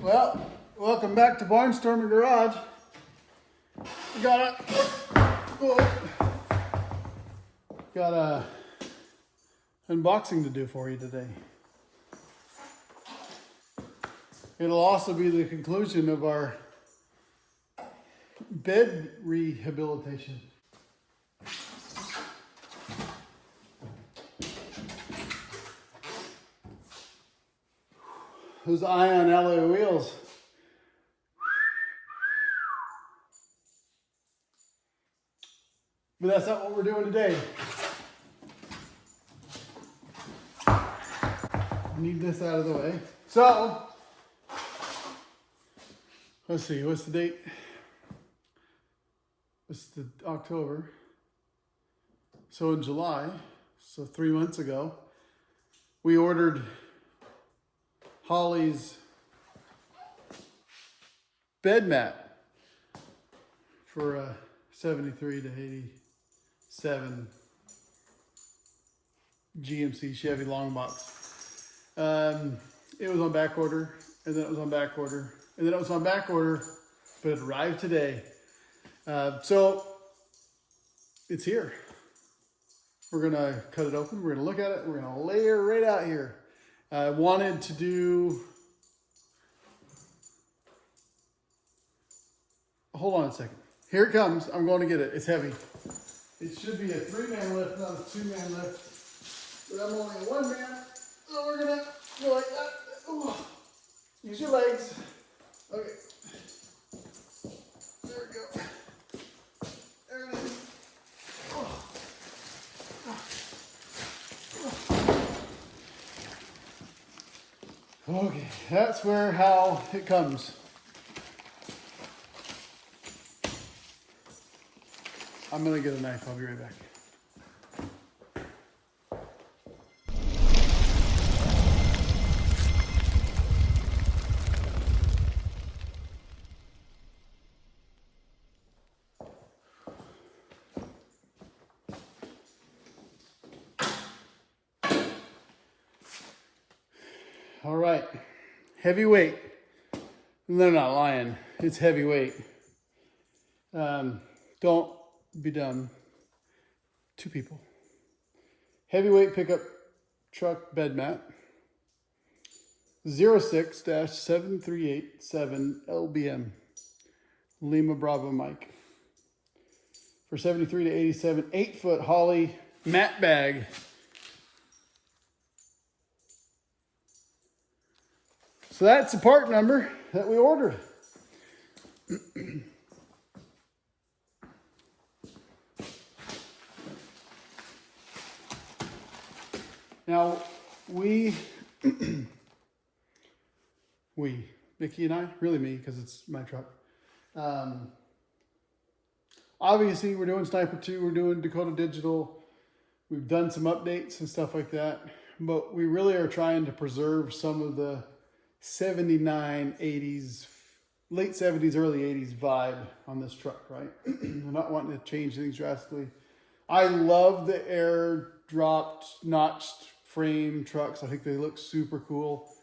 Well, welcome back to Barnstorming Garage. Got a unboxing to do for you today. It'll also be the conclusion of our bed rehabilitation. Those ion alloy wheels. But that's not what we're doing today. Need this out of the way. So, let's see, what's the date? It's the October. So in July, so 3 months ago, we ordered Holley's bed mat for a 73 to 87 GMC Chevy long box. It was on back order, and then it was on back order, and then it was on back order, but it arrived today. So it's here. We're gonna cut it open. We're gonna look at it. We're gonna lay her right out here. I wanted to do, hold on a second. Here it comes. I'm going to get it. It's heavy. It should be a 3-man lift, not a 2-man lift. But I'm only a 1-man. So we're going to go like that. Ooh. Use your legs. Okay. There we go. There it is. Okay, that's how it comes. I'm gonna get a knife, I'll be right back. All right, heavyweight. They're not lying, it's heavyweight. Don't be dumb. 2 people. Heavyweight pickup truck bed mat. 06-7387 LBM. Lima Bravo Mike. For 73 to 87, 8-foot Holley mat bag. So that's the part number that we ordered. Now, Mickey and I, really me, because it's my truck. Obviously, we're doing Sniper 2, we're doing Dakota Digital. We've done some updates and stuff like that. But we really are trying to preserve some of the 79, 80s, late 70s, early 80s vibe on this truck, right? I'm not wanting to change things drastically. I love the air dropped, notched frame trucks. I think they look super cool.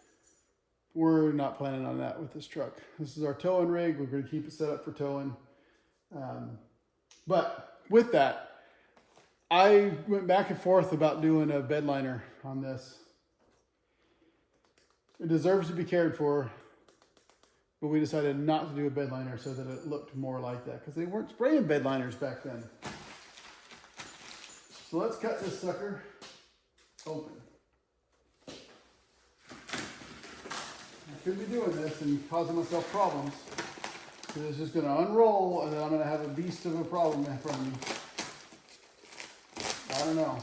We're not planning on that with this truck. This is our towing rig. We're going to keep it set up for towing. But with that, I went back and forth about doing a bed liner on this. It deserves to be cared for, but we decided not to do a bed liner so that it looked more like that, because they weren't spraying bed liners back then. So let's cut this sucker open. I could be doing this and causing myself problems, because it's just going to unroll and then I'm going to have a beast of a problem in front of me. I don't know.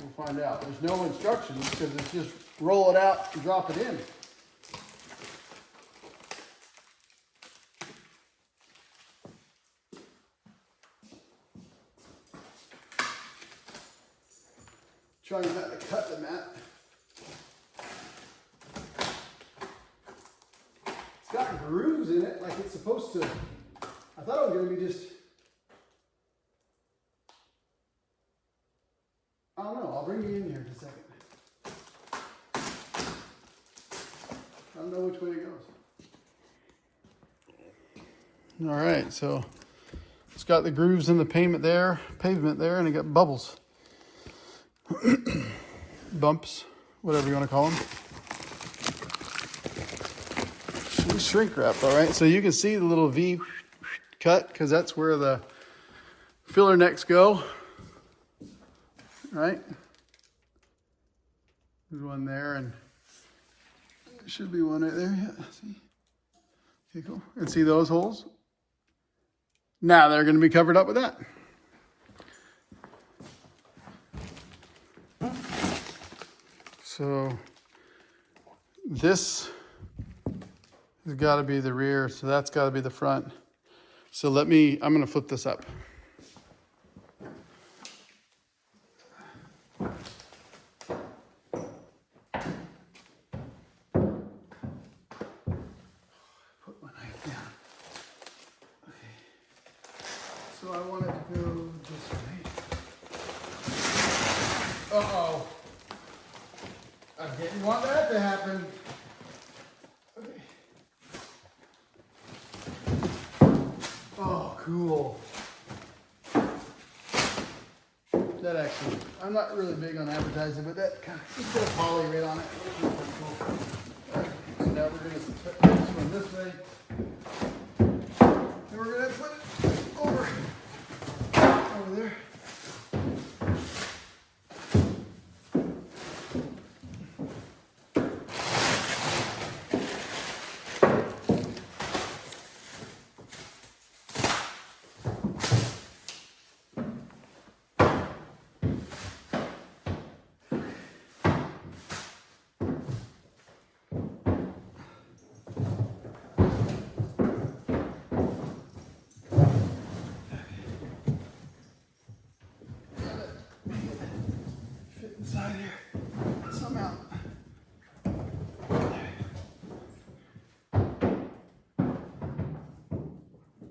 We'll find out. There's no instructions because it's just roll it out and drop it in. Trying not to cut the mat. It's got grooves in it like it's supposed to. I thought it was going to be just, I don't know, I'll bring you in here in a second. I don't know which way it goes. All right, so it's got the grooves in the pavement there, and it got bubbles, bumps, whatever you want to call them. Shrink wrap, all right. So you can see the little V cut because that's where the filler necks go. Right? There's one there, and there should be one right there. Yeah, see? Okay, cool. And see those holes? Now they're going to be covered up with that. So this has got to be the rear, so that's got to be the front. So I'm going to flip this up. Put my knife down. Okay. So I want it to go this way. Uh-oh. I didn't want that to happen. Okay. Oh, cool. That actually, I'm not really big on advertising, but that kind of, just put a Holley right on it. Cool. All right, so now we're going to put this one this way. And we're going to put it over there. Inside here somehow.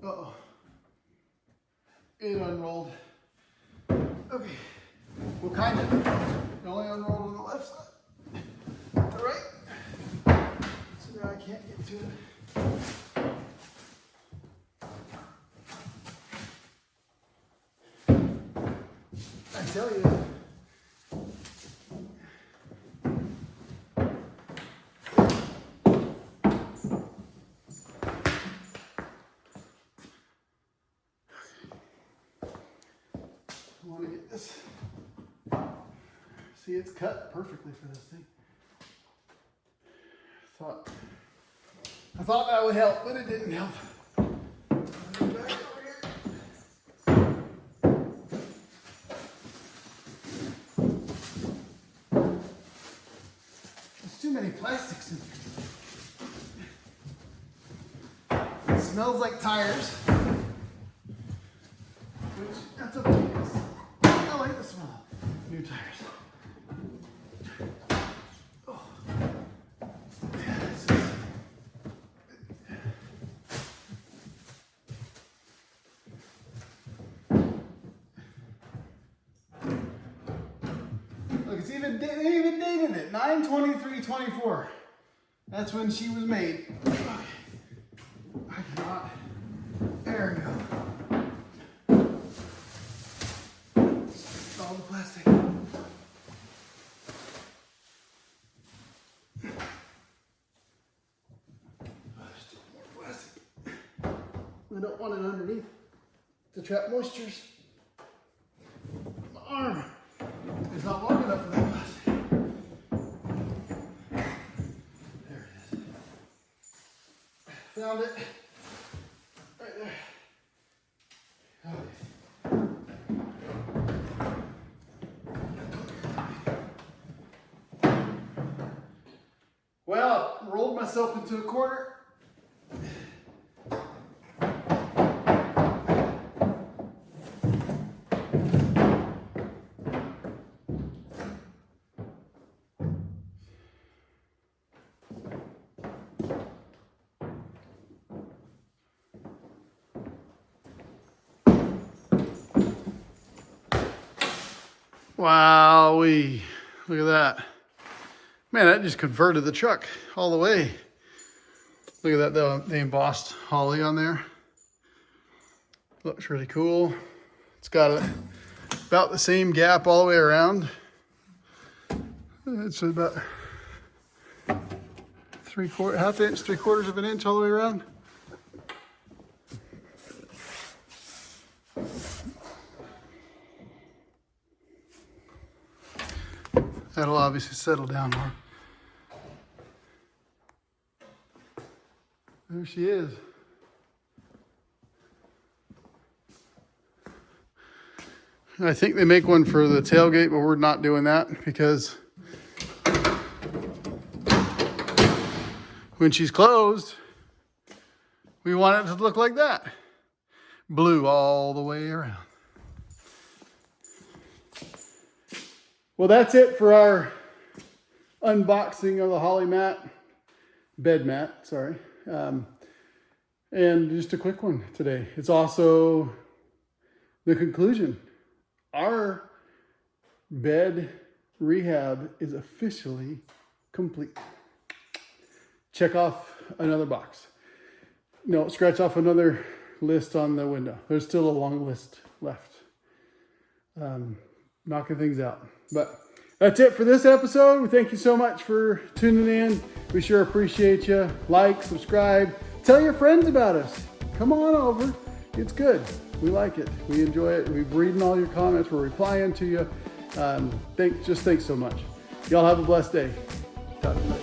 Uh-oh. It unrolled. Okay. Well, kind of. It only unrolled on the left side. All right. So now I can't get to it. I tell you. I want to get this. See, it's cut perfectly for this thing. I thought that would help, but it didn't help. Back over here. There's too many plastics in here. It smells like tires, which that's okay. I like the smell of new tires. Oh. Yeah, this is... Look, they even dated it. 9/23/24. That's when she was made. Okay. I cannot. There we go. All the plastic. We don't want it underneath to trap moistures. My arm is not long enough for that plastic. There it is. Found it. Right there. Okay. Well, I rolled myself into a corner. Wowee, look at that. Man, that just converted the truck all the way. Look at that, the embossed Holley on there. Looks really cool. It's got about the same gap all the way around. It's about half inch, 3/4 of an inch all the way around. That'll obviously settle down more. There she is. I think they make one for the tailgate, but we're not doing that because when she's closed, we want it to look like that. Blue all the way around. Well, that's it for our unboxing of the Holley bed mat, sorry. And just a quick one today. It's also the conclusion. Our bed rehab is officially complete. Check off another box. No, scratch off another list on the window. There's still a long list left. Knocking things out. But that's it for this episode. We thank you so much for tuning in. We sure appreciate you. Like, subscribe, tell your friends about us. Come on over. It's good. We like it. We enjoy it. We're reading all your comments. We're replying to you. Thanks so much. Y'all have a blessed day. Talk to you.